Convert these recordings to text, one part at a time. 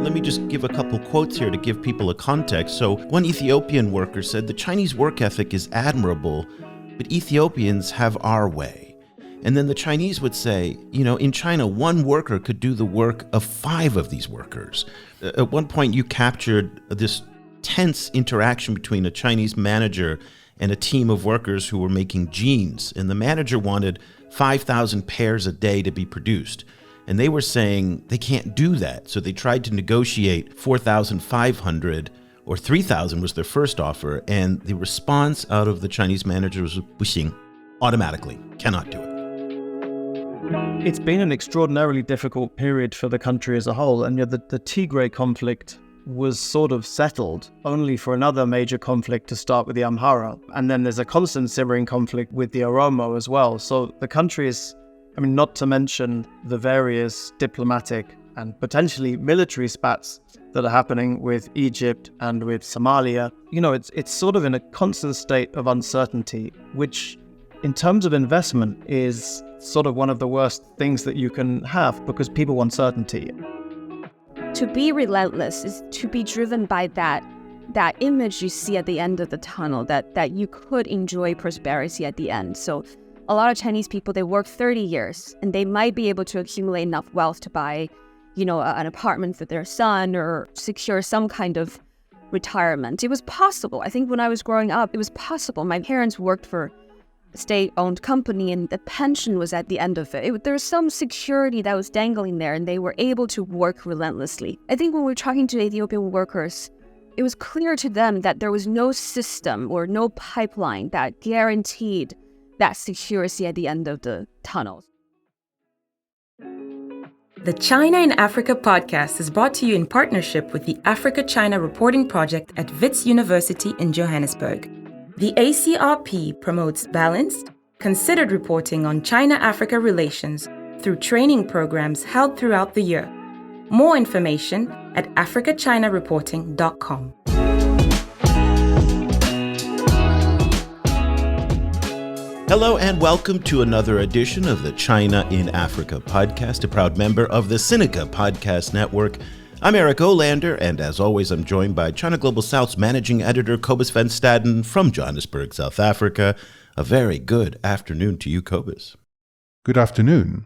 Let me just give a couple quotes here to give people a context. So one Ethiopian worker said, "The Chinese work ethic is admirable, but Ethiopians have our way." And then the Chinese would say, in China, one worker could do the work of 5 of these workers. At one point, you captured this tense interaction between a Chinese manager and a team of workers who were making jeans. And the manager wanted 5,000 pairs a day to be produced. And they were saying they can't do that. So they tried to negotiate 4,500 or 3,000 was their first offer. And the response out of the Chinese manager was, 不行, automatically, cannot do it. It's been an extraordinarily difficult period for the country as a whole. And the Tigray conflict was sort of settled only for another major conflict to start with the Amhara. And then there's a constant simmering conflict with the Oromo as well. So the country is, not to mention the various diplomatic and potentially military spats that are happening with Egypt and with Somalia. It's sort of in a constant state of uncertainty, which in terms of investment is sort of one of the worst things that you can have because people want certainty. To be relentless is to be driven by that image you see at the end of the tunnel, that you could enjoy prosperity at the end. So a lot of Chinese people, they work 30 years and they might be able to accumulate enough wealth to buy, an apartment for their son or secure some kind of retirement. It was possible. I think when I was growing up, it was possible. My parents worked for a state-owned company and the pension was at the end of it. There was some security that was dangling there and they were able to work relentlessly. I think when we're talking to Ethiopian workers, it was clear to them that there was no system or no pipeline that guaranteed that security at the end of the tunnels. The China in Africa podcast is brought to you in partnership with the Africa-China Reporting Project at Wits University in Johannesburg. The ACRP promotes balanced, considered reporting on China-Africa relations through training programs held throughout the year. More information at africachinareporting.com. Hello and welcome to another edition of the China in Africa podcast, a proud member of the Sinica Podcast Network. I'm Eric Olander, and as always, I'm joined by China Global South's managing editor, Cobus van Staden from Johannesburg, South Africa. A very good afternoon to you, Cobus. Good afternoon.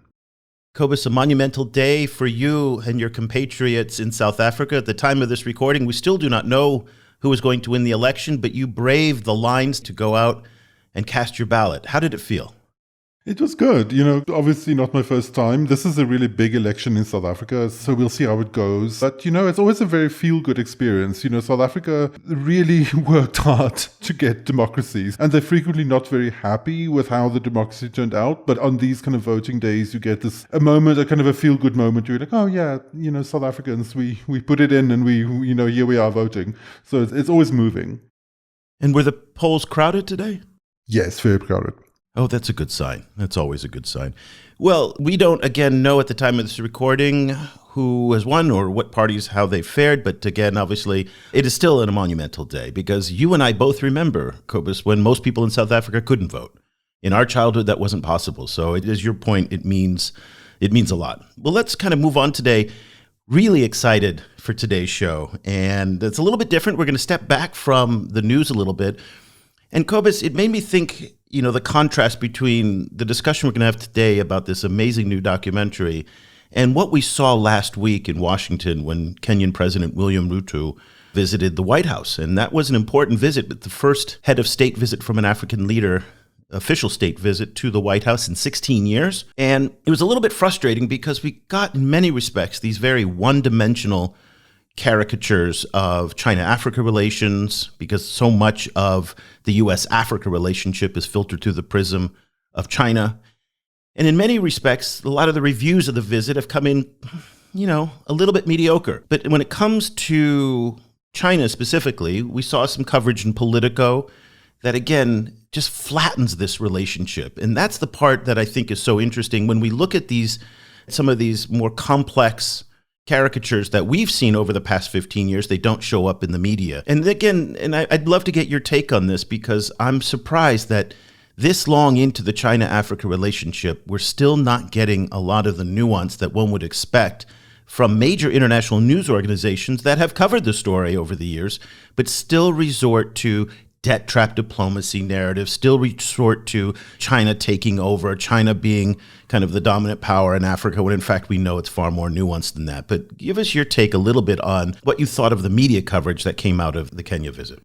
Cobus, a monumental day for you and your compatriots in South Africa. At the time of this recording, we still do not know who is going to win the election, but you braved the lines to go out and cast your ballot. How did it feel? It was good. Obviously not my first time. This is a really big election in South Africa, so we'll see how it goes. But, it's always a very feel-good experience. South Africa really worked hard to get democracies, and they're frequently not very happy with how the democracy turned out. But on these kind of voting days, you get a moment, a kind of a feel-good moment. You're like, oh yeah, South Africans, we put it in and we here we are voting. So it's always moving. And were the polls crowded today? Yes, very crowded. Oh, that's a good sign. That's always a good sign. Well, we don't, again, know at the time of this recording who has won or what parties, how they fared. But again, obviously, it is still a monumental day because you and I both remember, Cobus, when most people in South Africa couldn't vote. In our childhood, that wasn't possible. So it is your point. It means a lot. Well, let's kind of move on today. Really excited for today's show. And it's a little bit different. We're going to step back from the news a little bit. And Cobus, it made me think, the contrast between the discussion we're going to have today about this amazing new documentary and what we saw last week in Washington when Kenyan President William Ruto visited the White House. And that was an important visit, but the first head of state visit from an African leader, official state visit to the White House in 16 years. And it was a little bit frustrating because we got, in many respects, these very one-dimensional caricatures of China-Africa relations, because so much of the U.S.-Africa relationship is filtered through the prism of China. And in many respects, a lot of the reviews of the visit have come in, a little bit mediocre. But when it comes to China specifically, we saw some coverage in Politico that, again, just flattens this relationship. And that's the part that I think is so interesting. When we look at some of these more complex caricatures that we've seen over the past 15 years, they don't show up in the media. And again, I'd love to get your take on this because I'm surprised that this long into the China-Africa relationship, we're still not getting a lot of the nuance that one would expect from major international news organizations that have covered the story over the years, but still resort to debt trap diplomacy narrative, still resort to China taking over, China being kind of the dominant power in Africa, when in fact we know it's far more nuanced than that. But give us your take a little bit on what you thought of the media coverage that came out of the Kenya visit.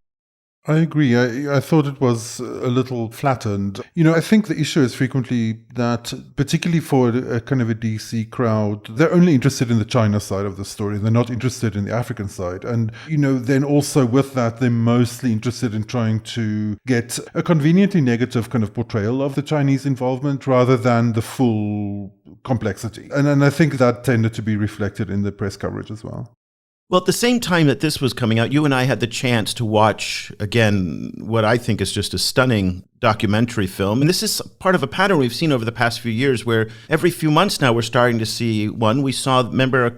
I agree. I thought it was a little flattened. I think the issue is frequently that, particularly for a kind of a DC crowd, they're only interested in the China side of the story. They're not interested in the African side. And, then also with that, they're mostly interested in trying to get a conveniently negative kind of portrayal of the Chinese involvement rather than the full complexity. And I think that tended to be reflected in the press coverage as well. Well, at the same time that this was coming out, you and I had the chance to watch, again, what I think is just a stunning documentary film. And this is part of a pattern we've seen over the past few years where every few months now we're starting to see one. We saw, remember,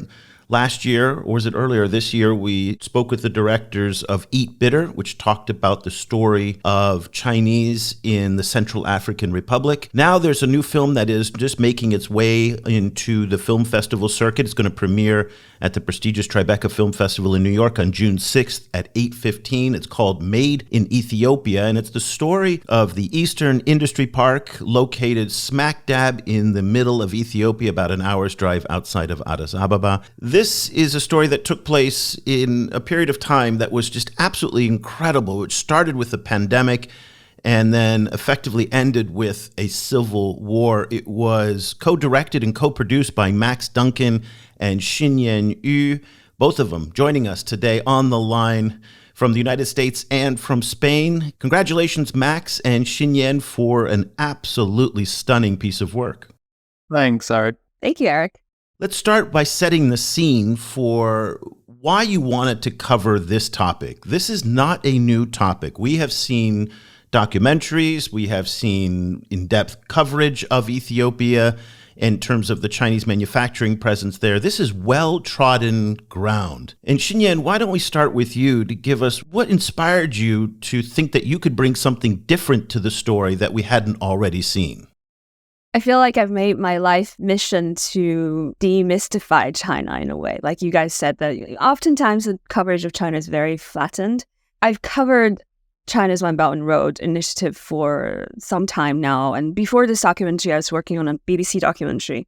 last year, or was it earlier this year, we spoke with the directors of Eat Bitter, which talked about the story of Chinese in the Central African Republic. Now there's a new film that is just making its way into the film festival circuit. It's going to premiere at the prestigious Tribeca Film Festival in New York on June 6th at 8:15. It's called Made in Ethiopia, and it's the story of the Eastern Industry Park located smack dab in the middle of Ethiopia, about an hour's drive outside of Addis Ababa. This is a story that took place in a period of time that was just absolutely incredible. It started with the pandemic and then effectively ended with a civil war. It was co-directed and co-produced by Max Duncan and Xinyan, both of them joining us today on the line from the United States and from Spain. Congratulations, Max and Xinyan, for an absolutely stunning piece of work. Thanks, Eric. Thank you, Eric. Let's start by setting the scene for why you wanted to cover this topic. This is not a new topic. We have seen documentaries, we have seen in-depth coverage of Ethiopia in terms of the Chinese manufacturing presence there. This is well-trodden ground. And Xinyan, why don't we start with you to give us what inspired you to think that you could bring something different to the story that we hadn't already seen? I feel like I've made my life mission to demystify China in a way. Like you guys said, that oftentimes the coverage of China is very flattened. I've covered China's One Belt and Road initiative for some time now. And before this documentary, I was working on a BBC documentary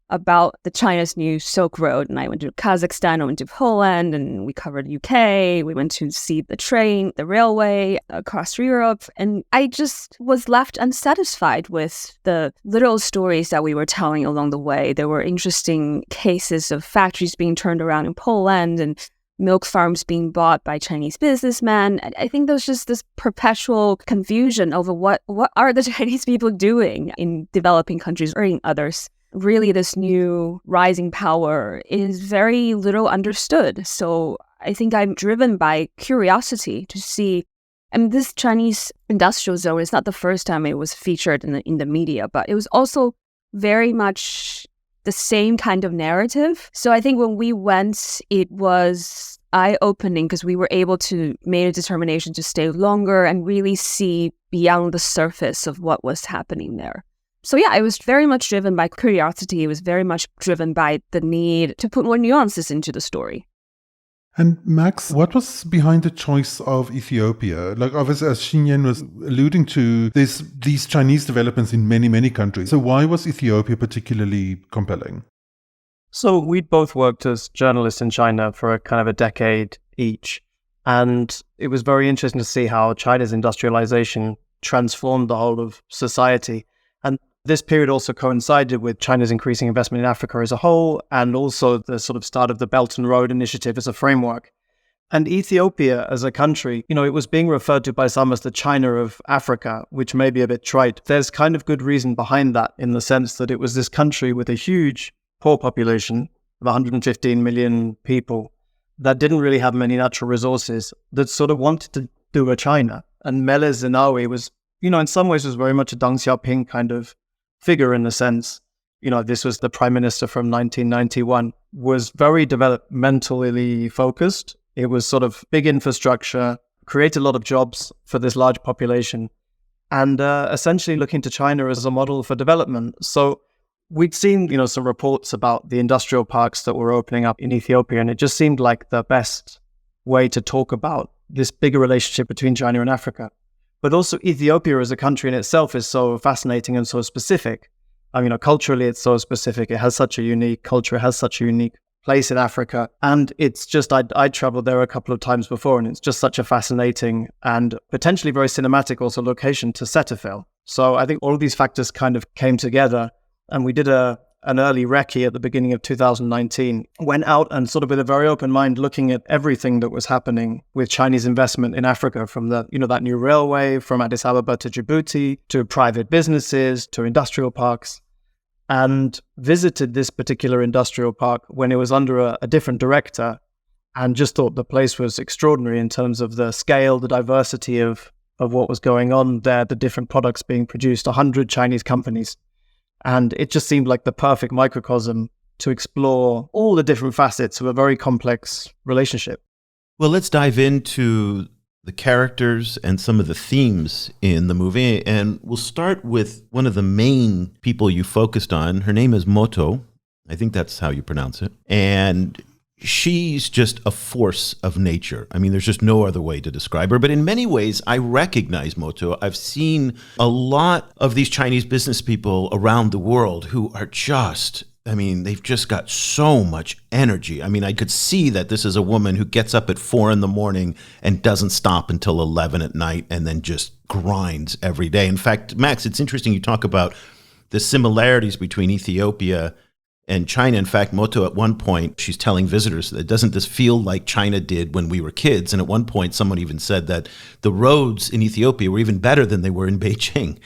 about the China's new Silk Road. And I went to Kazakhstan, I went to Poland, and we covered UK. We went to see the train, the railway across Europe. And I just was left unsatisfied with the little stories that we were telling along the way. There were interesting cases of factories being turned around in Poland and milk farms being bought by Chinese businessmen. I think there's just this perpetual confusion over what are the Chinese people doing in developing countries or in others. Really, this new rising power is very little understood. So I think I'm driven by curiosity to see. And this Chinese industrial zone is not the first time it was featured in the media, but it was also very much the same kind of narrative. So I think when we went, it was eye-opening because we were able to make a determination to stay longer and really see beyond the surface of what was happening there. So yeah, it was very much driven by curiosity. It was very much driven by the need to put more nuances into the story. And Max, what was behind the choice of Ethiopia? Like obviously, as Xinyan was alluding to, there's these Chinese developments in many, many countries. So why was Ethiopia particularly compelling? So we'd both worked as journalists in China for a kind of a decade each. And it was very interesting to see how China's industrialization transformed the whole of society. And this period also coincided with China's increasing investment in Africa as a whole, and also the sort of start of the Belt and Road Initiative as a framework. And Ethiopia as a country, it was being referred to by some as the China of Africa, which may be a bit trite. There's kind of good reason behind that in the sense that it was this country with a huge poor population of 115 million people that didn't really have many natural resources, that sort of wanted to do a China. And Meles Zenawi was, in some ways was very much a Deng Xiaoping kind of figure in the sense, this was the prime minister from 1991, was very developmentally focused. It was sort of big infrastructure, created a lot of jobs for this large population, and essentially looking to China as a model for development. So we'd seen, some reports about the industrial parks that were opening up in Ethiopia, and it just seemed like the best way to talk about this bigger relationship between China and Africa. But also Ethiopia as a country in itself is so fascinating and so specific. Culturally, it's so specific. It has such a unique culture. It has such a unique place in Africa. And it's just, I traveled there a couple of times before, and it's just such a fascinating and potentially very cinematic also location to set a film. So I think all of these factors kind of came together, and we did an early recce at the beginning of 2019, went out and sort of with a very open mind looking at everything that was happening with Chinese investment in Africa, from the, that new railway from Addis Ababa to Djibouti, to private businesses, to industrial parks, and visited this particular industrial park when it was under a different director, and just thought the place was extraordinary in terms of the scale, the diversity of what was going on there, the different products being produced, 100 Chinese companies. And it just seemed like the perfect microcosm to explore all the different facets of a very complex relationship. Well, let's dive into the characters and some of the themes in the movie. And we'll start with one of the main people you focused on. Her name is Moto. I think that's how you pronounce it. And she's just a force of nature. There's just no other way to describe her. But in many ways, I recognize Moto. I've seen a lot of these Chinese business people around the world who are just, they've just got so much energy. I could see that this is a woman who gets up at 4 a.m. and doesn't stop until 11 at night and then just grinds every day. In fact, Max, it's interesting you talk about the similarities between Ethiopia and China. In fact, Moto, at one point, she's telling visitors that doesn't this feel like China did when we were kids? And at one point, someone even said that the roads in Ethiopia were even better than they were in Beijing.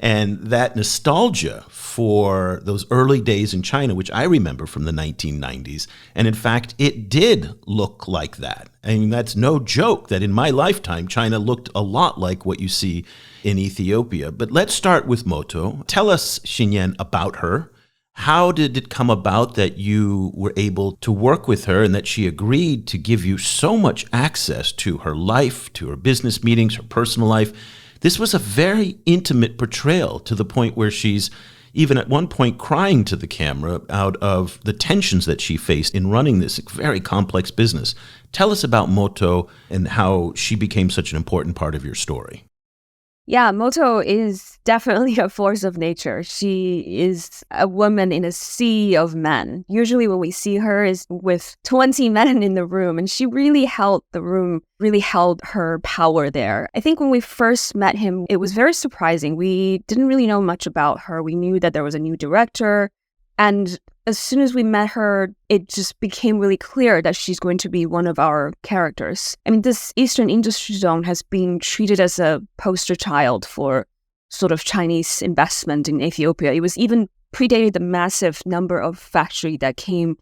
And that nostalgia for those early days in China, which I remember from the 1990s, and in fact, it did look like that. That's no joke that in my lifetime, China looked a lot like what you see in Ethiopia. But let's start with Moto. Tell us, Xinyan, about her. How did it come about that you were able to work with her and that she agreed to give you so much access to her life, to her business meetings, her personal life? This was a very intimate portrayal, to the point where she's even at one point crying to the camera out of the tensions that she faced in running this very complex business. Tell us about Moto and how she became such an important part of your story. Yeah, Moto is definitely a force of nature. She is a woman in a sea of men. Usually when we see her is with 20 men in the room, and she really held the room, really held her power there. I think when we first met him, it was very surprising. We didn't really know much about her. We knew that there was a new director, and as soon as we met her, it just became really clear that she's going to be one of our characters. This Eastern Industry Zone has been treated as a poster child for sort of Chinese investment in Ethiopia. It was even predated the massive number of factories that came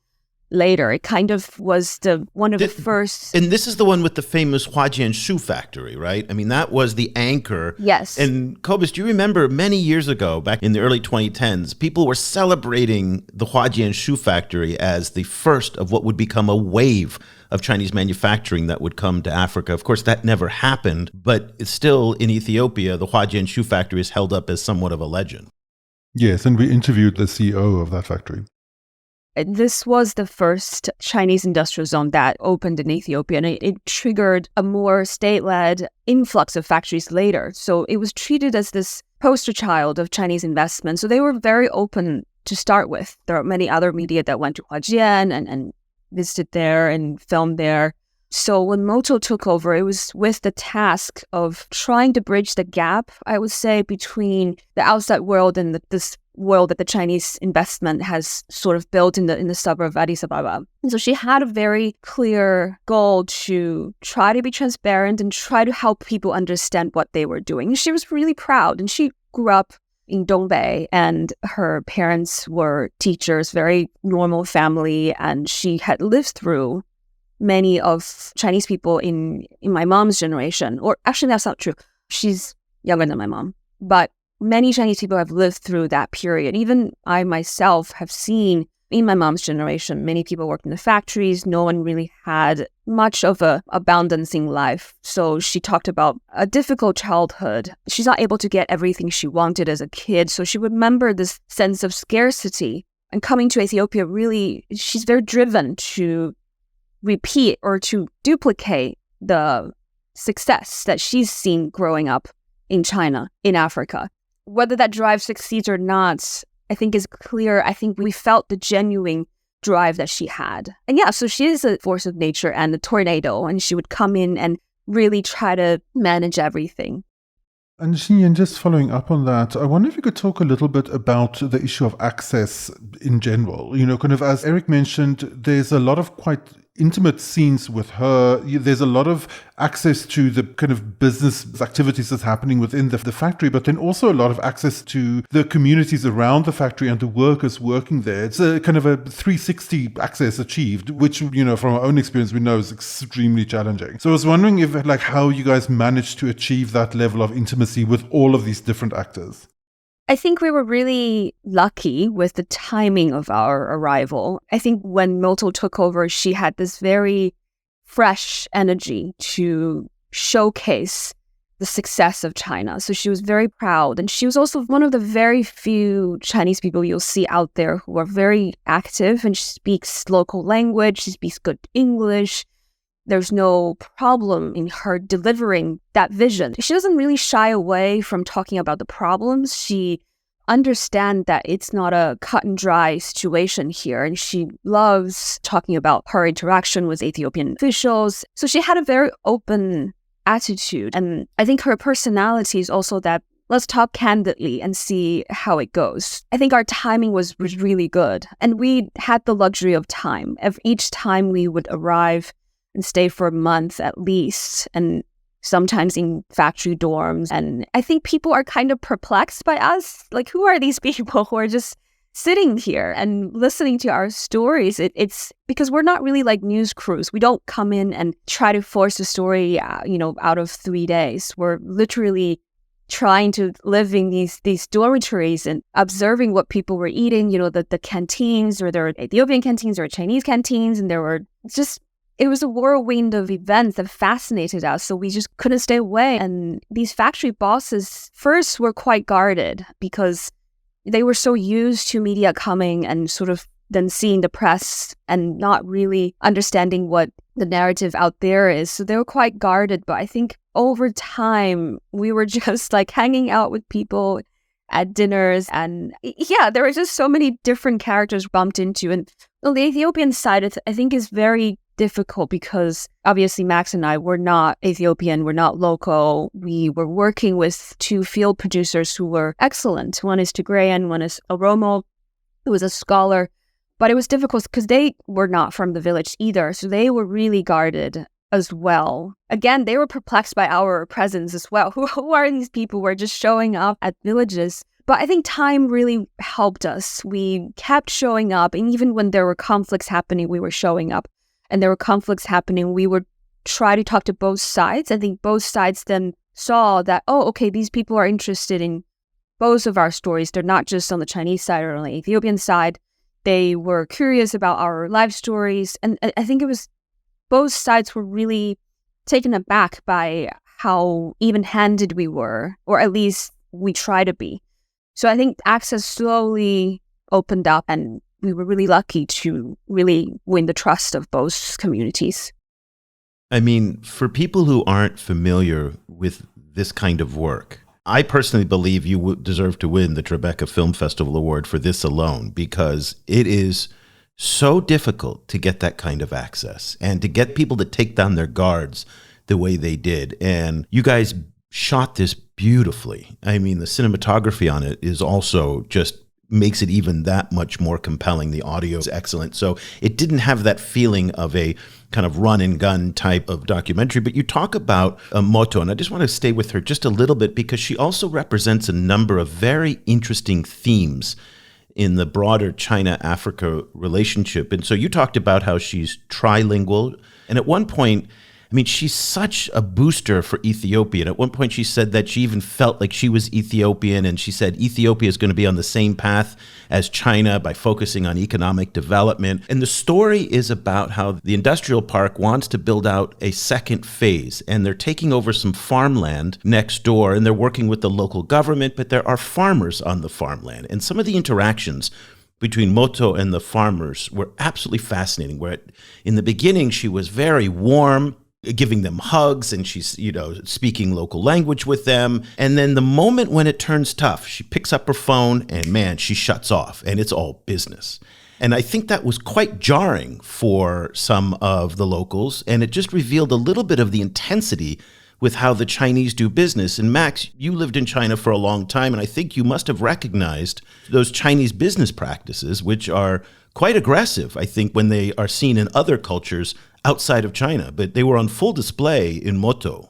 later. It kind of was one of the first. And this is the one with the famous Huajian shoe factory, right? That was the anchor. Yes. And Cobus, do you remember many years ago, back in the early 2010s, people were celebrating the Huajian shoe factory as the first of what would become a wave of Chinese manufacturing that would come to Africa. Of course, that never happened, but it's still in Ethiopia, the Huajian shoe factory is held up as somewhat of a legend. Yes, and we interviewed the CEO of that factory. This was the first Chinese industrial zone that opened in Ethiopia, and it triggered a more state-led influx of factories later. So it was treated as this poster child of Chinese investment. So they were very open to start with. There are many other media that went to Huajian and visited there and filmed there. So when Moto took over, it was with the task of trying to bridge the gap, I would say, between the outside world and this world that the Chinese investment has sort of built in the suburb of Addis Ababa. And so she had a very clear goal to try to be transparent and try to help people understand what they were doing. And she was really proud, and she grew up in Dongbei, and her parents were teachers, very normal family, and she had lived through many of Chinese people in my mom's generation. Or actually, that's not true. She's younger than my mom. But many Chinese people have lived through that period. Even I myself have seen In my mom's generation, many people worked in the factories. No one really had much of a abundance in life. So she talked about a difficult childhood. She's not able to get everything she wanted as a kid. So she would remember this sense of scarcity. And coming to Ethiopia, really, she's very driven to repeat or to duplicate the success that she's seen growing up in China, in Africa. Whether that drive succeeds or not, I think is clear. I think we felt the genuine drive that she had. And yeah, so she is a force of nature and a tornado, and she would come in and really try to manage everything. And Xinyan, just following up on that, I wonder if you could talk a little bit about the issue of access in general. Kind of as Eric mentioned, there's a lot of quite intimate scenes with her. There's a lot of access to the kind of business activities that's happening within the factory, but then also a lot of access to the communities around the factory and the workers working there. It's a kind of a 360 access achieved, which, from our own experience, we know is extremely challenging. So I was wondering if, how you guys managed to achieve that level of intimacy with all of these different actors. I think we were really lucky with the timing of our arrival. I think when Moto took over, she had this very fresh energy to showcase the success of China. So she was very proud. And she was also one of the very few Chinese people you'll see out there who are very active, and she speaks local language, she speaks good English. There's no problem in her delivering that vision. She doesn't really shy away from talking about the problems. She understands that it's not a cut and dry situation here. And she loves talking about her interaction with Ethiopian officials. So she had a very open attitude. And I think her personality is also that let's talk candidly and see how it goes. I think our timing was really good. And we had the luxury of time. Each time we would arrive and stay for a month at least, and sometimes in factory dorms. And I think people are kind of perplexed by us. Like, who are these people who are just sitting here and listening to our stories? It's because we're not really like news crews. We don't come in and try to force a story, out of 3 days. We're literally trying to live in these dormitories and observing what people were eating, the canteens, or there were Ethiopian canteens or Chinese canteens, and it was a whirlwind of events that fascinated us, so we just couldn't stay away. And these factory bosses first were quite guarded because they were so used to media coming and sort of then seeing the press and not really understanding what the narrative out there is. So they were quite guarded. But I think over time, we were just like hanging out with people at dinners. And yeah, there were just so many different characters bumped into. And the Ethiopian side, I think, is very difficult because obviously Max and I were not Ethiopian, we're not local. We were working with two field producers who were excellent. One is Tigrayan, one is Oromo, who was a scholar. But it was difficult because they were not from the village either. So they were really guarded as well. Again, they were perplexed by our presence as well. Who are these people who are just showing up at villages? But I think time really helped us. We kept showing up. And even when there were conflicts happening, we were showing up. And there were conflicts happening, we would try to talk to both sides. I think both sides then saw that, these people are interested in both of our stories. They're not just on the Chinese side or on the Ethiopian side. They were curious about our life stories. And I think it was both sides were really taken aback by how even-handed we were, or at least we try to be. So I think access slowly opened up, and we were really lucky to really win the trust of both communities. I mean, for people who aren't familiar with this kind of work, I personally believe you deserve to win the Tribeca Film Festival Award for this alone, because it is so difficult to get that kind of access and to get people to take down their guards the way they did. And you guys shot this beautifully. I mean, the cinematography on it is also just makes it even that much more compelling. The audio is excellent. So it didn't have that feeling of a kind of run and gun type of documentary. But you talk about Moto, and I just want to stay with her just a little bit because she also represents a number of very interesting themes in the broader China-Africa relationship. And so you talked about how she's trilingual. And at one point, I mean, she's such a booster for Ethiopia. And at one point she said that she even felt like she was Ethiopian, and she said Ethiopia is going to be on the same path as China by focusing on economic development. And the story is about how the industrial park wants to build out a second phase, and they're taking over some farmland next door, and they're working with the local government, but there are farmers on the farmland. And some of the interactions between Moto and the farmers were absolutely fascinating, where in the beginning she was very warm, giving them hugs, and she's, speaking local language with them. And then the moment when it turns tough, she picks up her phone and man, she shuts off, and it's all business. And I think that was quite jarring for some of the locals, and it just revealed a little bit of the intensity with how the Chinese do business. And Max, you lived in China for a long time, and I think you must have recognized those Chinese business practices, which are quite aggressive, I think, when they are seen in other cultures outside of China, but they were on full display in Moto.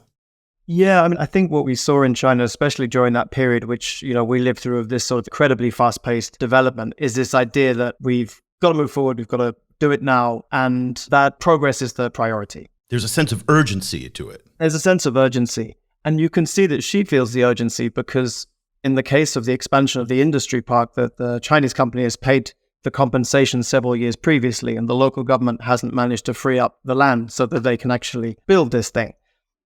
Yeah, I mean, I think what we saw in China, especially during that period, which, we lived through of this sort of incredibly fast-paced development, is this idea that we've got to move forward, we've got to do it now, and that progress is the priority. There's a sense of urgency to it. There's a sense of urgency. And you can see that she feels the urgency because in the case of the expansion of the industry park, that the Chinese company has paid the compensation several years previously, and the local government hasn't managed to free up the land so that they can actually build this thing.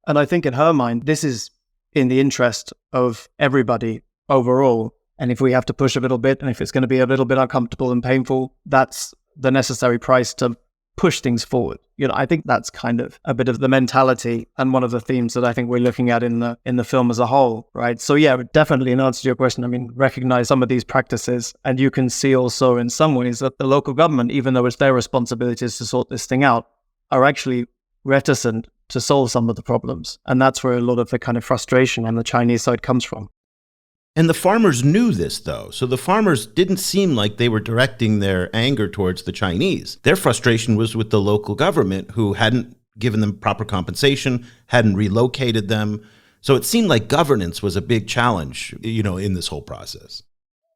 And I think in her mind, this is in the interest of everybody overall. And if we have to push a little bit, and if it's going to be a little bit uncomfortable and painful, that's the necessary price to push things forward. I think that's kind of a bit of the mentality and one of the themes that I think we're looking at in the film as a whole, right? So yeah, definitely in answer to your question, I mean, recognize some of these practices, and you can see also in some ways that the local government, even though it's their responsibilities to sort this thing out, are actually reticent to solve some of the problems. And that's where a lot of the kind of frustration on the Chinese side comes from. And the farmers knew this, though. So the farmers didn't seem like they were directing their anger towards the Chinese. Their frustration was with the local government, who hadn't given them proper compensation, hadn't relocated them. So it seemed like governance was a big challenge, in this whole process.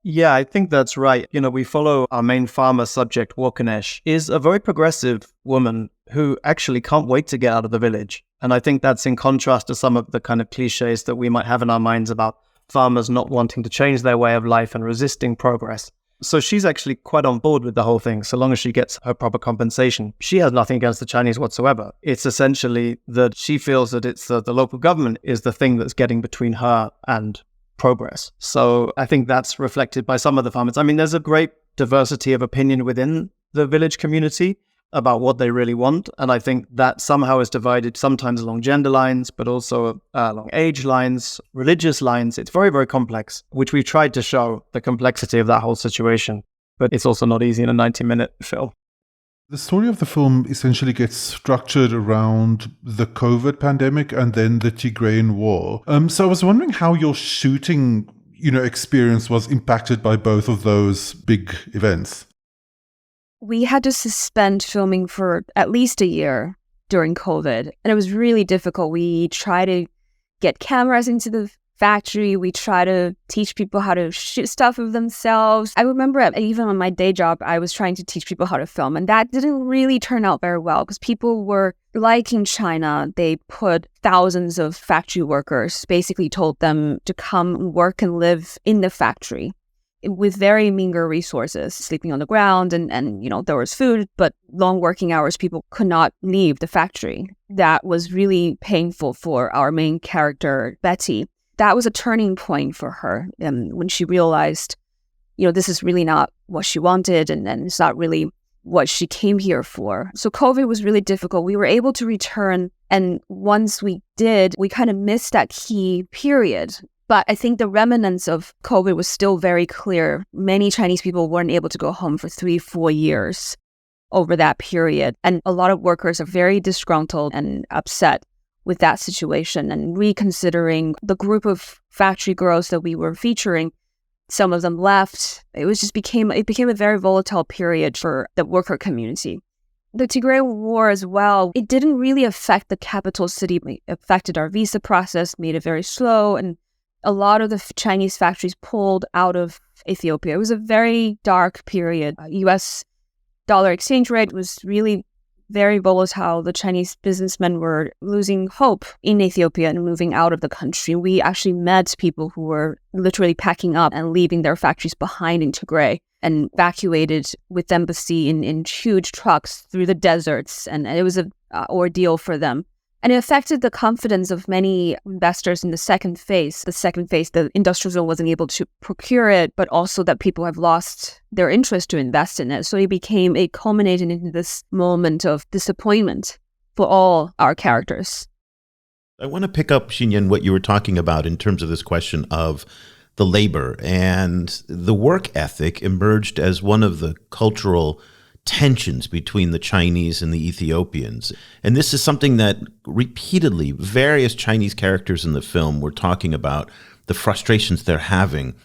Yeah, I think that's right. We follow our main farmer subject, Wakanesh, is a very progressive woman who actually can't wait to get out of the village. And I think that's in contrast to some of the kind of cliches that we might have in our minds about farmers not wanting to change their way of life and resisting progress. So she's actually quite on board with the whole thing, so long as she gets her proper compensation. She has nothing against the Chinese whatsoever. It's essentially that she feels that it's the local government is the thing that's getting between her and progress. So I think that's reflected by some of the farmers. I mean, there's a great diversity of opinion within the village community about what they really want. And I think that somehow is divided sometimes along gender lines, but also along age lines, religious lines. It's very, very complex, which we've tried to show the complexity of that whole situation. But it's also not easy in a 90-minute film. The story of the film essentially gets structured around the COVID pandemic and then the Tigrayan war. So I was wondering how your shooting, experience was impacted by both of those big events. We had to suspend filming for at least a year during COVID, and it was really difficult. We tried to get cameras into the factory. We try to teach people how to shoot stuff of themselves. I remember even on my day job, I was trying to teach people how to film, and that didn't really turn out very well because people were, like in China, they put thousands of factory workers, basically told them to come work and live in the factory with very meager resources, sleeping on the ground, and there was food, but long working hours, people could not leave the factory. That was really painful for our main character, Betty. That was a turning point for her when she realized, this is really not what she wanted, and it's not really what she came here for. So COVID was really difficult. We were able to return, and once we did, we kind of missed that key period. But I think the remnants of COVID was still very clear. Many Chinese people weren't able to go home for 3-4 years over that period. And a lot of workers are very disgruntled and upset with that situation, and reconsidering the group of factory girls that we were featuring. Some of them left. It became a very volatile period for the worker community. The Tigrayan War as well, it didn't really affect the capital city. It affected our visa process, made it very slow, and a lot of the Chinese factories pulled out of Ethiopia. It was a very dark period. US dollar exchange rate was really very volatile. The Chinese businessmen were losing hope in Ethiopia and moving out of the country. We actually met people who were literally packing up and leaving their factories behind in Tigray and evacuated with embassy in huge trucks through the deserts. And it was an ordeal for them. And it affected the confidence of many investors in the second phase. The second phase, the industrial zone wasn't able to procure it, but also that people have lost their interest to invest in it. So it culminated into this moment of disappointment for all our characters. I want to pick up, Xinyan, what you were talking about in terms of this question of the labor, and the work ethic emerged as one of the cultural tensions between the Chinese and the Ethiopians. And this is something that repeatedly various Chinese characters in the film were talking about, the frustrations they're having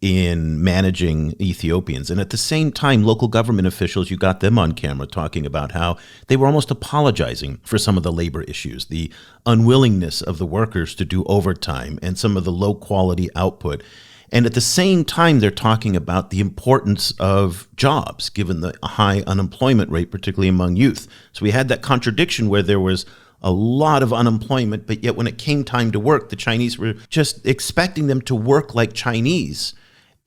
in managing Ethiopians. And at the same time, local government officials, you got them on camera talking about how they were almost apologizing for some of the labor issues, the unwillingness of the workers to do overtime and some of the low quality output. And at the same time, they're talking about the importance of jobs, given the high unemployment rate, particularly among youth. So we had that contradiction where there was a lot of unemployment, but yet when it came time to work, the Chinese were just expecting them to work like Chinese,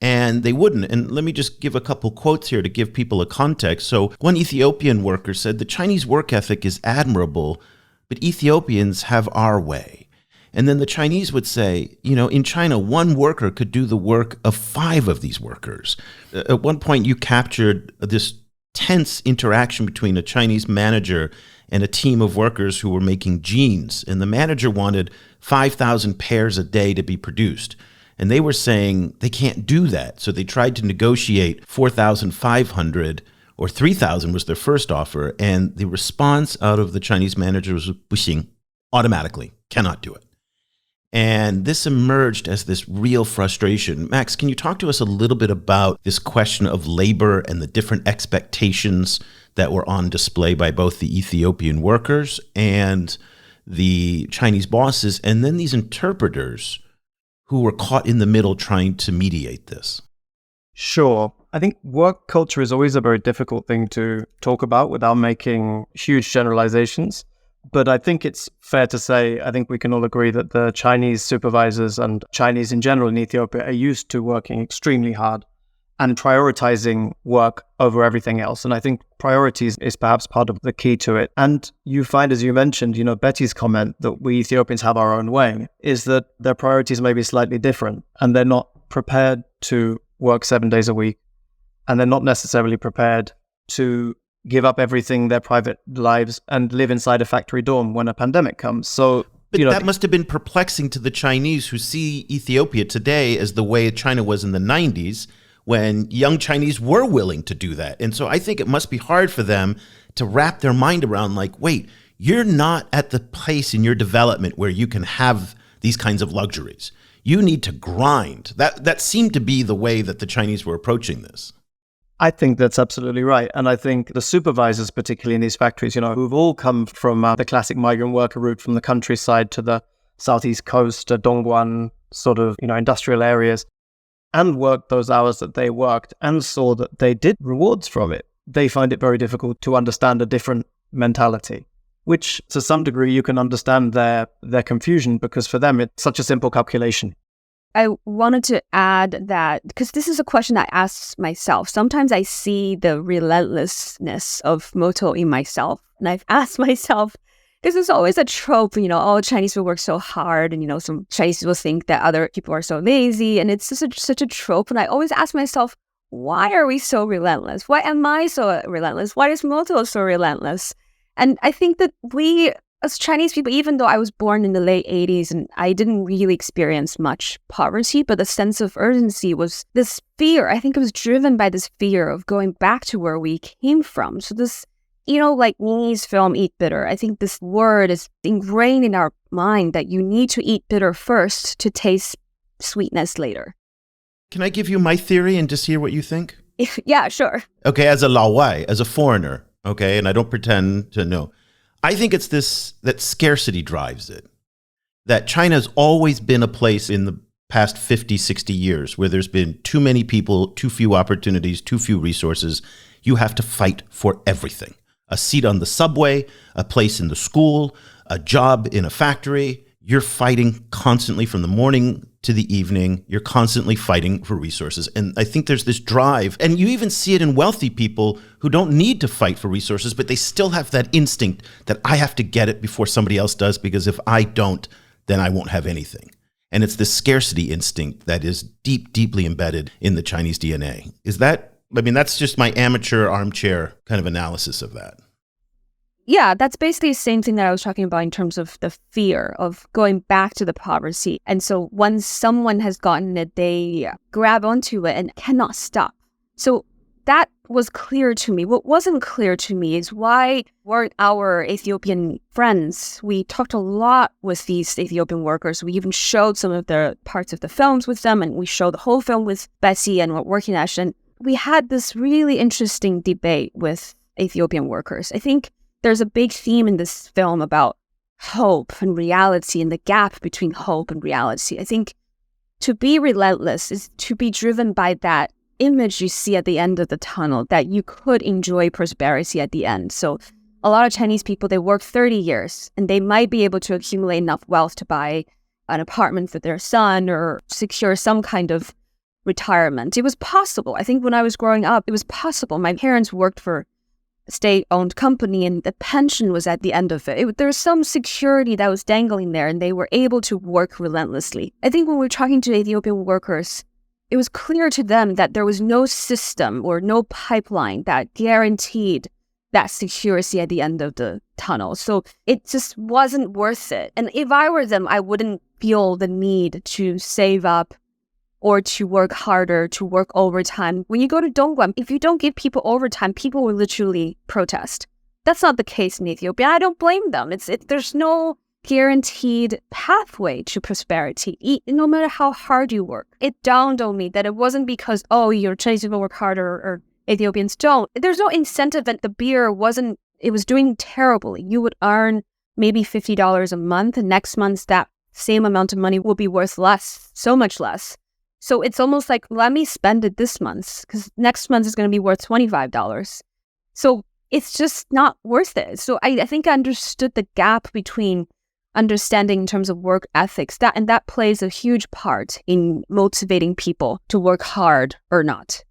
and they wouldn't. And let me just give a couple quotes here to give people a context. So one Ethiopian worker said, "The Chinese work ethic is admirable, but Ethiopians have our way." And then the Chinese would say, in China, one worker could do the work of 5 of these workers. At one point, you captured this tense interaction between a Chinese manager and a team of workers who were making jeans. And the manager wanted 5,000 pairs a day to be produced. And they were saying they can't do that. So they tried to negotiate 4,500 or 3,000 was their first offer. And the response out of the Chinese manager was 不行, automatically, cannot do it. And this emerged as this real frustration. Max, can you talk to us a little bit about this question of labor and the different expectations that were on display by both the Ethiopian workers and the Chinese bosses, and then these interpreters who were caught in the middle trying to mediate this? Sure. I think work culture is always a very difficult thing to talk about without making huge generalizations. But I think it's fair to say, I think we can all agree that the Chinese supervisors and Chinese in general in Ethiopia are used to working extremely hard and prioritizing work over everything else. And I think priorities is perhaps part of the key to it. And you find, as you mentioned, Betty's comment that we Ethiopians have our own way is that their priorities may be slightly different, and they're not prepared to work 7 days a week. And they're not necessarily prepared to give up everything, their private lives, and live inside a factory dorm when a pandemic comes. So, but that must have been perplexing to the Chinese who see Ethiopia today as the way China was in the 90s, when young Chinese were willing to do that. And so I think it must be hard for them to wrap their mind around, like, wait, you're not at the place in your development where you can have these kinds of luxuries. You need to grind. That seemed to be the way that the Chinese were approaching this. I think that's absolutely right. And I think the supervisors, particularly in these factories, who've all come from the classic migrant worker route from the countryside to the southeast coast, to Dongguan sort of, industrial areas, and worked those hours that they worked and saw that they did rewards from it. They find it very difficult to understand a different mentality, which to some degree you can understand their confusion, because for them it's such a simple calculation. I wanted to add that, because this is a question I ask myself. Sometimes I see the relentlessness of Moto in myself. And I've asked myself, this is always a trope, all Chinese will work so hard. And, some Chinese people think that other people are so lazy. And it's just such a trope. And I always ask myself, why are we so relentless? Why am I so relentless? Why is Moto so relentless? And I think that we, as Chinese people, even though I was born in the late 80s and I didn't really experience much poverty, but the sense of urgency was this fear. I think it was driven by this fear of going back to where we came from. So this, like Nini's film, Eat Bitter, I think this word is ingrained in our mind that you need to eat bitter first to taste sweetness later. Can I give you my theory and just hear what you think? Yeah, sure. Okay, as a Laowai, as a foreigner, okay, and I don't pretend to know. I think it's that scarcity drives it. That China's always been a place in the past 50, 60 years where there's been too many people, too few opportunities, too few resources. You have to fight for everything. a seat on the subway, a place in the school, a job in a factory. You're fighting constantly from the morning to the evening. You're constantly fighting for resources. And I think there's this drive, and you even see it in wealthy people who don't need to fight for resources, but they still have that instinct that I have to get it before somebody else does, because if I don't, then I won't have anything. And it's this scarcity instinct that is deeply embedded in the Chinese DNA. That's just my amateur armchair kind of analysis of that. Yeah, that's basically the same thing that I was talking about in terms of the fear of going back to the poverty. And so once someone has gotten it, they grab onto it and cannot stop. So that was clear to me. What wasn't clear to me is why weren't our Ethiopian friends? We talked a lot with these Ethiopian workers. We even showed some of the parts of the films with them, and we showed the whole film with Betsy and Working Ash. And we had this really interesting debate with Ethiopian workers. I think there's a big theme in this film about hope and reality and the gap between hope and reality. I think to be relentless is to be driven by that image you see at the end of the tunnel, that you could enjoy prosperity at the end. So a lot of Chinese people, they work 30 years and they might be able to accumulate enough wealth to buy an apartment for their son or secure some kind of retirement. It was possible. I think when I was growing up, it was possible. My parents worked for state-owned company and the pension was at the end of it. There was some security that was dangling there and they were able to work relentlessly. I think when we were talking to Ethiopian workers, it was clear to them that there was no system or no pipeline that guaranteed that security at the end of the tunnel. So it just wasn't worth it. And if I were them, I wouldn't feel the need to save up or to work harder, to work overtime. When you go to Dongguan, if you don't give people overtime, people will literally protest. That's not the case in Ethiopia. I don't blame them. There's no guaranteed pathway to prosperity, no matter how hard you work. It dawned on me that it wasn't because, your Chinese people work harder or Ethiopians don't. There's no incentive that the beer it was doing terribly. You would earn maybe $50 a month, and next month that same amount of money will be worth less, so much less. So it's almost like, let me spend it this month because next month is going to be worth $25. So it's just not worth it. So I think I understood the gap between understanding in terms of work ethics, that plays a huge part in motivating people to work hard or not.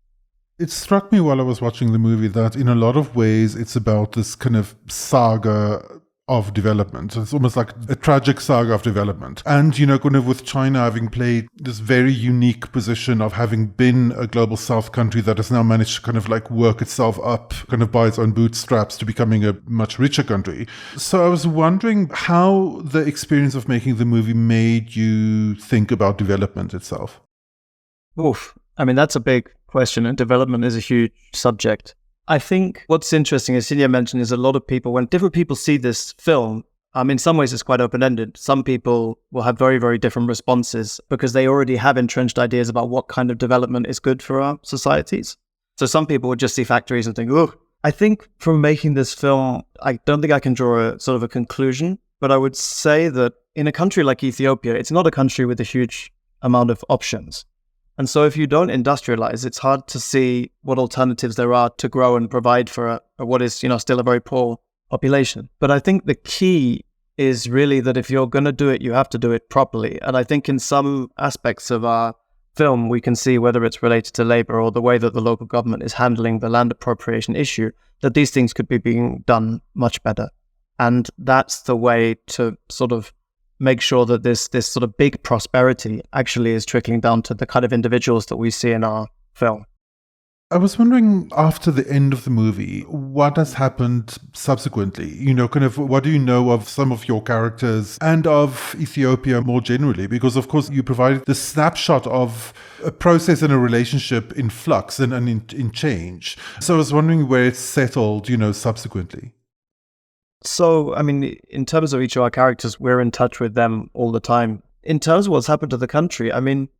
It struck me while I was watching the movie that in a lot of ways it's about this kind of saga of development. So it's almost like a tragic saga of development. And, kind of with China having played this very unique position of having been a global south country that has now managed to kind of like work itself up kind of by its own bootstraps to becoming a much richer country. So I was wondering how the experience of making the movie made you think about development itself. Oof. That's a big question, and development is a huge subject. I think what's interesting, as Xinyan mentioned, is a lot of people, when different people see this film, in some ways it's quite open-ended. Some people will have very, very different responses because they already have entrenched ideas about what kind of development is good for our societies. So some people would just see factories and think, oh. I think from making this film, I don't think I can draw a sort of a conclusion, but I would say that in a country like Ethiopia, it's not a country with a huge amount of options. And so if you don't industrialize, it's hard to see what alternatives there are to grow and provide for what is, still a very poor population. But I think the key is really that if you're going to do it, you have to do it properly. And I think in some aspects of our film, we can see whether it's related to labor or the way that the local government is handling the land appropriation issue, that these things could be being done much better. And that's the way to sort of make sure that this sort of big prosperity actually is trickling down to the kind of individuals that we see in our film. I was wondering, after the end of the movie, what has happened subsequently? Kind of what do you know of some of your characters and of Ethiopia more generally? Because, of course, you provided the snapshot of a process and a relationship in flux and in change. So I was wondering where it's settled, subsequently. So, in terms of each of our characters, we're in touch with them all the time. In terms of what's happened to the country,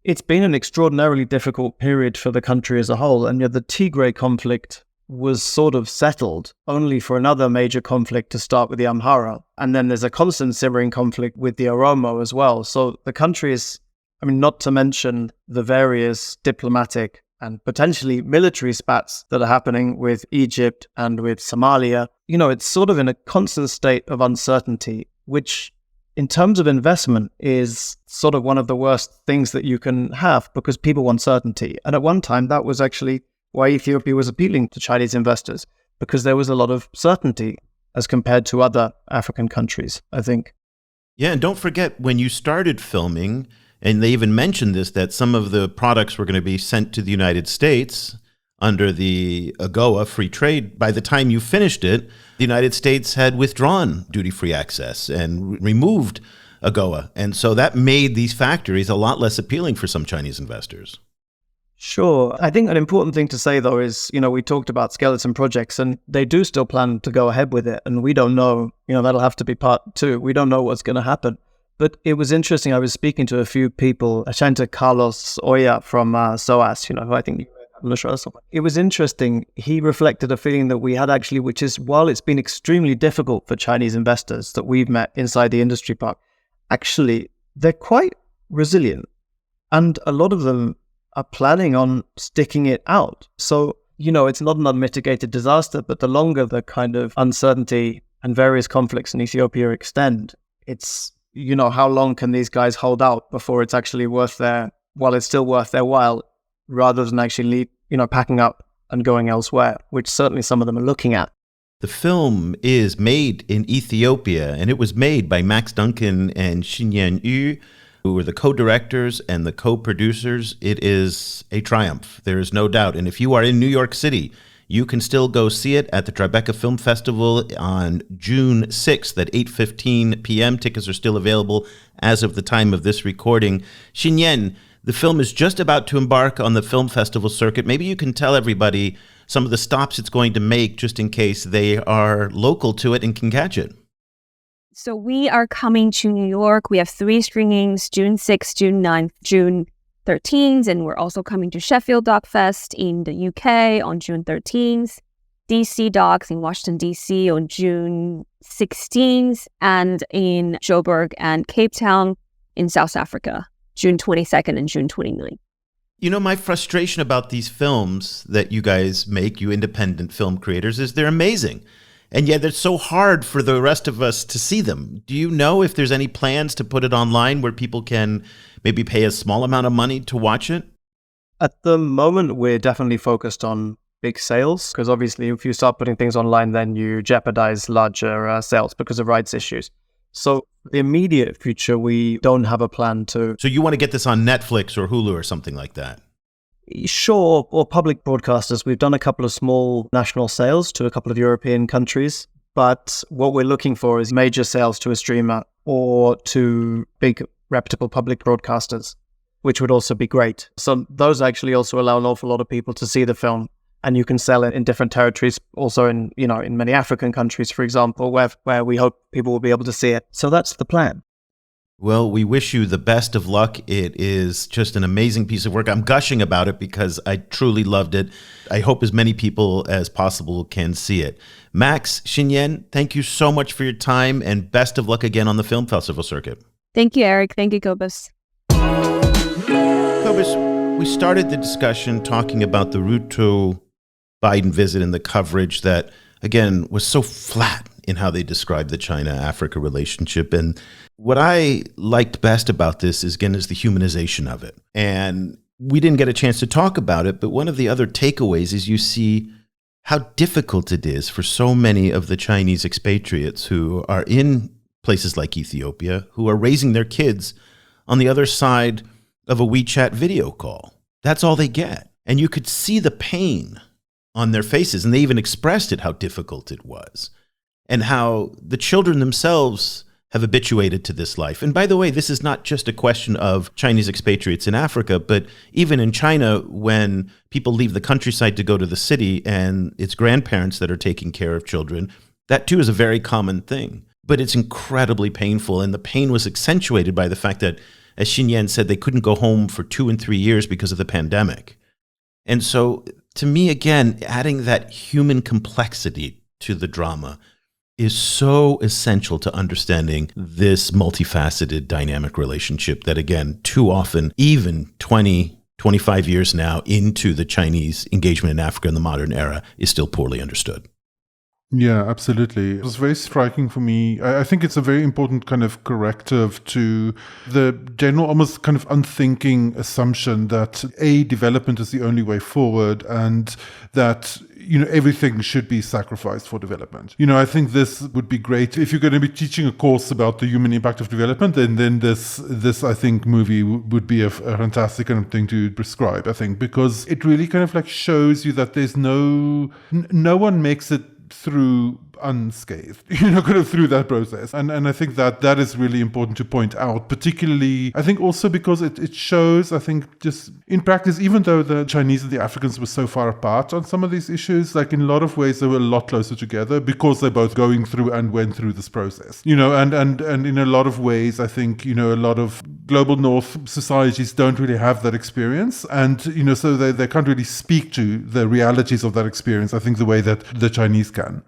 it's been an extraordinarily difficult period for the country as a whole. And yet the Tigray conflict was sort of settled only for another major conflict to start with the Amhara. And then there's a constant simmering conflict with the Oromo as well. So the country is, not to mention the various diplomatic and potentially military spats that are happening with Egypt and with Somalia. It's sort of in a constant state of uncertainty, which in terms of investment is sort of one of the worst things that you can have because people want certainty. And at one time, that was actually why Ethiopia was appealing to Chinese investors, because there was a lot of certainty as compared to other African countries, I think. Yeah, and don't forget, when you started filming, and they even mentioned this, that some of the products were going to be sent to the United States under the AGOA free trade. By the time you finished it, the United States had withdrawn duty-free access and removed AGOA. And so that made these factories a lot less appealing for some Chinese investors. Sure. I think an important thing to say, though, is, we talked about skeleton projects, and they do still plan to go ahead with it. And we don't know, that'll have to be part 2. We don't know what's going to happen. But it was interesting. I was speaking to a few people, Ashanta Carlos Oya from SOAS, who I think I'm not sure. It was interesting. He reflected a feeling that we had actually, which is, while it's been extremely difficult for Chinese investors that we've met inside the industry park, actually, they're quite resilient. And a lot of them are planning on sticking it out. So, it's not an unmitigated disaster, but the longer the kind of uncertainty and various conflicts in Ethiopia extend, it's, how long can these guys hold out before it's actually it's still worth their while, rather than actually, packing up and going elsewhere, which certainly some of them are looking at. The film is made in Ethiopia, and it was made by Max Duncan and Xinyan Yu, who were the co-directors and the co-producers. It is a triumph. There is no doubt. And if you are in New York City, you can still go see it at the Tribeca Film Festival on June 6th at 8:15 p.m. Tickets are still available as of the time of this recording. Xinyan, the film is just about to embark on the film festival circuit. Maybe you can tell everybody some of the stops it's going to make, just in case they are local to it and can catch it. So we are coming to New York. We have 3 screenings, June 6th, June 9th, June 13th, and we're also coming to Sheffield Doc Fest in the UK on June 13th, DC Docs in Washington, DC on June 16th, and in Joburg and Cape Town in South Africa, June 22nd and June 29th. My frustration about these films that you guys make, you independent film creators, is they're amazing. And yet it's so hard for the rest of us to see them. Do you know if there's any plans to put it online where people can maybe pay a small amount of money to watch it? At the moment, we're definitely focused on big sales, because obviously if you start putting things online, then you jeopardize larger sales because of rights issues. So the immediate future, we don't have a plan to... So you want to get this on Netflix or Hulu or something like that? Sure, or public broadcasters. We've done a couple of small national sales to a couple of European countries, but what we're looking for is major sales to a streamer or to big reputable public broadcasters, which would also be great. So those actually also allow an awful lot of people to see the film, and you can sell it in different territories, also in many African countries, for example, where we hope people will be able to see it. So that's the plan. Well, we wish you the best of luck. It is just an amazing piece of work. I'm gushing about it because I truly loved it. I hope as many people as possible can see it. Max, Xinyan, thank you so much for your time, and best of luck again on the film festival circuit. Thank you, Eric. Thank you, Cobus. Cobus, we started the discussion talking about the Ruto Biden visit and the coverage that, again, was so flat in how they described the China-Africa relationship. And what I liked best about this is the humanization of it. And we didn't get a chance to talk about it, but one of the other takeaways is you see how difficult it is for so many of the Chinese expatriates who are in places like Ethiopia, who are raising their kids on the other side of a WeChat video call. That's all they get. And you could see the pain on their faces, and they even expressed it, how difficult it was, and how the children themselves have habituated to this life. And by the way, this is not just a question of Chinese expatriates in Africa, but even in China, when people leave the countryside to go to the city and it's grandparents that are taking care of children, that too is a very common thing. But it's incredibly painful, and the pain was accentuated by the fact that, as Xinyan said, they couldn't go home for 2 and 3 years because of the pandemic. And so, to me, again, adding that human complexity to the drama is so essential to understanding this multifaceted, dynamic relationship that, again, too often, even 20, 25 years now into the Chinese engagement in Africa in the modern era is still poorly understood. Yeah, absolutely. It was very striking for me. I think it's a very important kind of corrective to the general, almost kind of unthinking assumption that development is the only way forward, and that everything should be sacrificed for development. I think this would be great if you're going to be teaching a course about the human impact of development, and then this I think movie would be a fantastic kind of thing to prescribe, I think, because it really kind of like shows you that there's no one makes it through unscathed, kind of through that process. And I think that is really important to point out, particularly, I think also because it shows, I think, just in practice, even though the Chinese and the Africans were so far apart on some of these issues, like in a lot of ways, they were a lot closer together because they're both going through and went through this process, and in a lot of ways, I think, a lot of global North societies don't really have that experience. And, so they can't really speak to the realities of that experience, I think, the way that the Chinese can.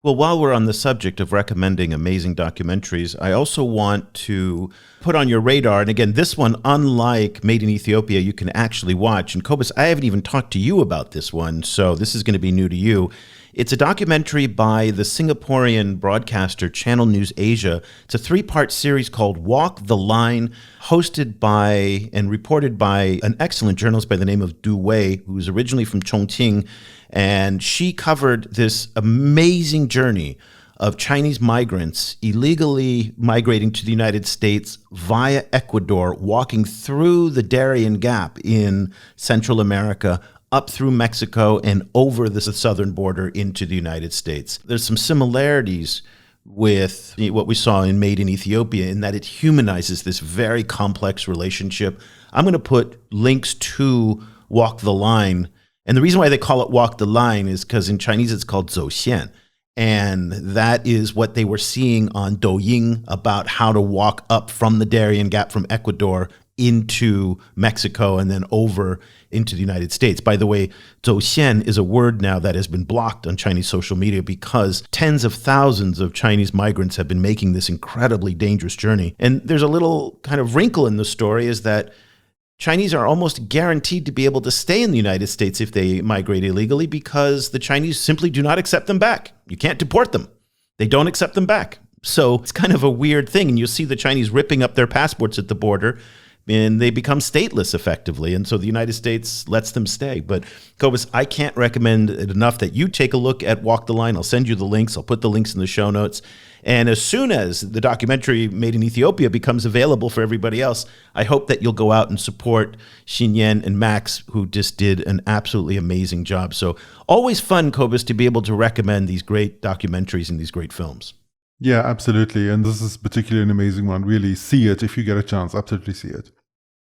Well, while we're on the subject of recommending amazing documentaries, I also want to put on your radar, and again, this one, unlike Made in Ethiopia, you can actually watch. And Cobus, I haven't even talked to you about this one, so this is going to be new to you. It's a documentary by the Singaporean broadcaster Channel News Asia. It's a 3-part series called Walk the Line, hosted by and reported by an excellent journalist by the name of Du Wei, who's originally from Chongqing. And she covered this amazing journey of Chinese migrants illegally migrating to the United States via Ecuador, walking through the Darien Gap in Central America, up through Mexico and over the southern border into the United States. There's some similarities with what we saw in Made in Ethiopia in that it humanizes this very complex relationship. I'm going to put links to Walk the Line. And the reason why they call it Walk the Line is because in Chinese it's called 走线. And that is what they were seeing on Douyin about how to walk up from the Darien Gap from Ecuador into Mexico and then over into the United States. By the way, 走线 is a word now that has been blocked on Chinese social media because tens of thousands of Chinese migrants have been making this incredibly dangerous journey. And there's a little kind of wrinkle in the story is that Chinese are almost guaranteed to be able to stay in the United States if they migrate illegally because the Chinese simply do not accept them back. You can't deport them. They don't accept them back. So it's kind of a weird thing. And you'll see the Chinese ripping up their passports at the border and they become stateless effectively. And so the United States lets them stay. But Cobus, I can't recommend it enough that you take a look at Walk the Line. I'll send you the links. I'll put the links in the show notes. And as soon as the documentary Made in Ethiopia becomes available for everybody else, I hope that you'll go out and support Xinyan and Max, who just did an absolutely amazing job. So always fun, Cobus, to be able to recommend these great documentaries and these great films. Yeah, absolutely. And this is particularly an amazing one. Really see it if you get a chance. Absolutely see it.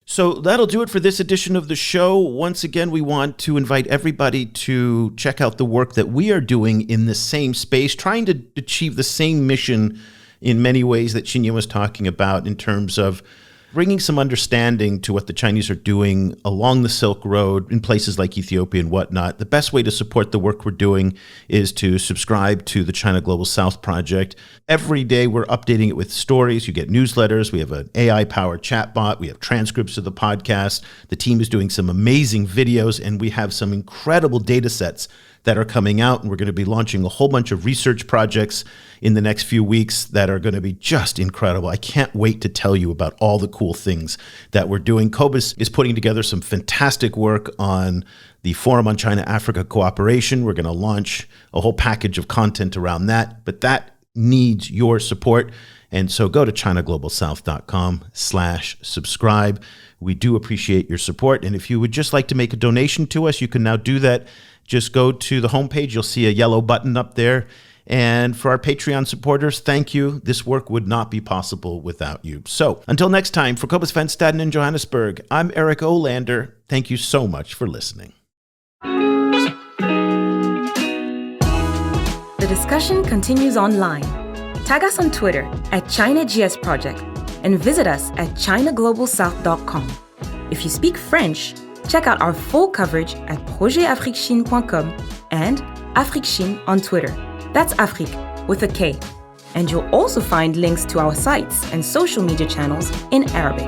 So that'll do it for this edition of the show. Once again, we want to invite everybody to check out the work that we are doing in the same space, trying to achieve the same mission in many ways that Xinyan was talking about in terms of bringing some understanding to what the Chinese are doing along the Silk Road in places like Ethiopia and whatnot. The best way to support the work we're doing is to subscribe to the China Global South Project. Every day we're updating it with stories. You get newsletters. We have an AI-powered chatbot. We have transcripts of the podcast. The team is doing some amazing videos, and we have some incredible data sets that are coming out, and we're going to be launching a whole bunch of research projects in the next few weeks that are going to be just incredible. I can't wait to tell you about all the cool things that we're doing. Cobus is putting together some fantastic work on the Forum on China-Africa Cooperation. We're going to launch a whole package of content around that, but that needs your support. And so go to ChinaGlobalSouth.com/subscribe. We do appreciate your support. And if you would just like to make a donation to us, you can now do that. Just go to the homepage. You'll see a yellow button up there. And for our Patreon supporters, thank you. This work would not be possible without you. So until next time, for Cobus van Staden in Johannesburg, I'm Eric Olander. Thank you so much for listening. The discussion continues online. Tag us on Twitter at ChinaGS Project and visit us at ChinaGlobalSouth.com. If you speak French, check out our full coverage at projetafriquechine.com and AfriqueChine on Twitter. That's Afrique with a K. And you'll also find links to our sites and social media channels in Arabic.